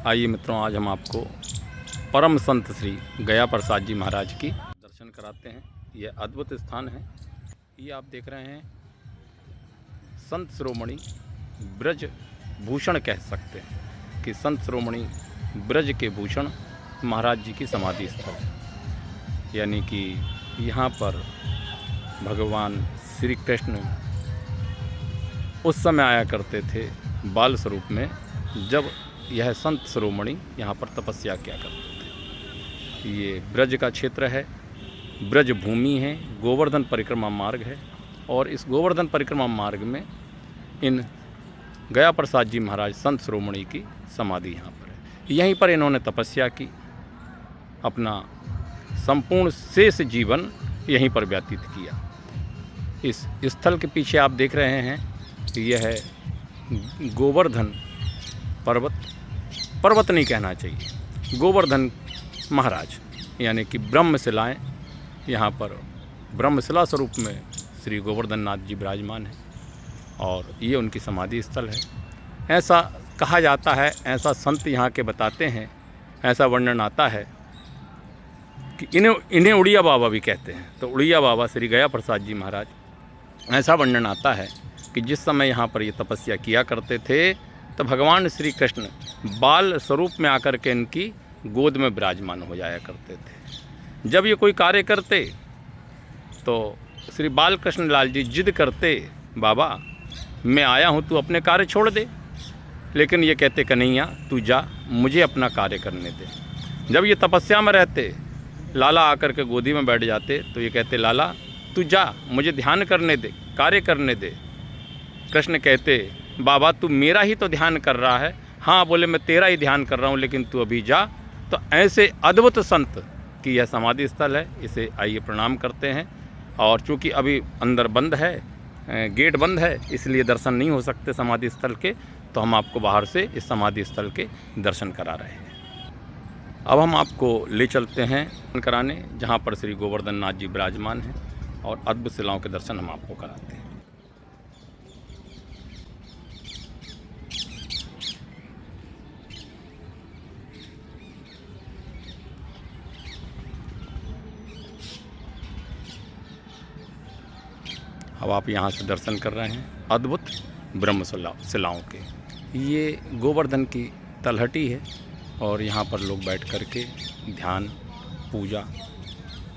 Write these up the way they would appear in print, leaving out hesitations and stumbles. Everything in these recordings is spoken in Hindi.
आइए मित्रों, आज हम आपको परम संत श्री गया प्रसाद जी महाराज की दर्शन कराते हैं। यह अद्भुत स्थान है। ये आप देख रहे हैं संत शिरोमणि ब्रज भूषण कह सकते हैं कि संत शिरोमणि ब्रज के भूषण महाराज जी की समाधि स्थल है। यानी कि यहाँ पर भगवान श्री कृष्ण उस समय आया करते थे बाल स्वरूप में, जब यह संत शिरोमणि यहाँ पर तपस्या किया करते थे। ये ब्रज का क्षेत्र है, ब्रज भूमि है, गोवर्धन परिक्रमा मार्ग है और इस गोवर्धन परिक्रमा मार्ग में इन गया प्रसाद जी महाराज संत शिरोमणि की समाधि यहाँ पर है। यहीं पर इन्होंने तपस्या की, अपना संपूर्ण शेष जीवन यहीं पर व्यतीत किया। इस स्थल के पीछे आप देख रहे हैं कि यह है गोवर्धन पर्वत नहीं कहना चाहिए, गोवर्धन महाराज, यानी कि ब्रह्मशिलाएँ यहाँ पर ब्रह्मशिला स्वरूप में श्री गोवर्धन नाथ जी विराजमान हैं और ये उनकी समाधि स्थल है। ऐसा कहा जाता है, ऐसा संत यहाँ के बताते हैं, ऐसा वर्णन आता है कि इन्हें उड़िया बाबा भी कहते हैं। तो उड़िया बाबा श्री गया प्रसाद जी महाराज, ऐसा वर्णन आता है कि जिस समय यहाँ पर ये तपस्या किया करते थे तो भगवान श्री कृष्ण बाल स्वरूप में आकर के इनकी गोद में विराजमान हो जाया करते थे। जब ये कोई कार्य करते तो श्री बाल कृष्ण लाल जी जिद करते, बाबा मैं आया हूँ, तू अपने कार्य छोड़ दे। लेकिन ये कहते कन्हैया तू जा, मुझे अपना कार्य करने दे। जब ये तपस्या में रहते, लाला आकर के गोदी में बैठ जाते तो ये कहते लाला तू जा, मुझे ध्यान करने दे, कार्य करने दे। कृष्ण कहते बाबा तू मेरा ही तो ध्यान कर रहा है। हाँ बोले, मैं तेरा ही ध्यान कर रहा हूँ, लेकिन तू अभी जा। तो ऐसे अद्भुत संत की यह समाधि स्थल है, इसे आइए प्रणाम करते हैं। और चूँकि अभी अंदर बंद है, गेट बंद है, इसलिए दर्शन नहीं हो सकते समाधि स्थल के, तो हम आपको बाहर से इस समाधि स्थल के दर्शन करा रहे हैं। अब हम आपको ले चलते हैं कराने जहाँ पर श्री गोवर्धन नाथ जी विराजमान हैं और अद्भुत शिलाओं के दर्शन हम आपको कराते हैं। अब आप यहाँ से दर्शन कर रहे हैं अद्भुत ब्रह्मशिलाओं के। ये गोवर्धन की तलहटी है और यहाँ पर लोग बैठ कर के ध्यान, पूजा,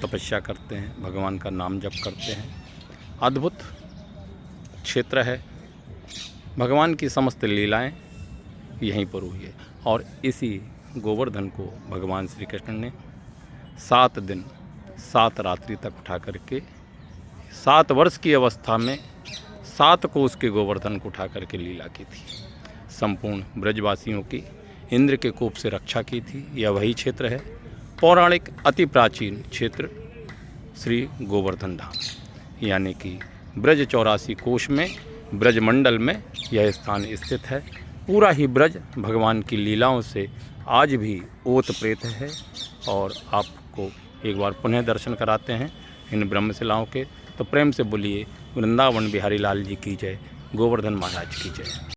तपस्या करते हैं, भगवान का नाम जप करते हैं। अद्भुत क्षेत्र है, भगवान की समस्त लीलाएं यहीं पर हुई है। और इसी गोवर्धन को भगवान श्री कृष्ण ने 7 दिन 7 रात्रि तक उठा करके 7 वर्ष की अवस्था में 7 कोस के गोवर्धन को उठा करके लीला की थी। संपूर्ण ब्रजवासियों की इंद्र के कोप से रक्षा की थी। यह वही क्षेत्र है, पौराणिक अति प्राचीन क्षेत्र श्री गोवर्धन धाम, यानी कि ब्रज 84 कोश में ब्रजमंडल में यह स्थान स्थित है। पूरा ही ब्रज भगवान की लीलाओं से आज भी ओत प्रेत है। और आपको एक बार पुनः दर्शन कराते हैं इन ब्रह्मशिलाओं के। तो प्रेम से बोलिए वृंदावन बिहारी लाल जी की जय, गोवर्धन महाराज की जय।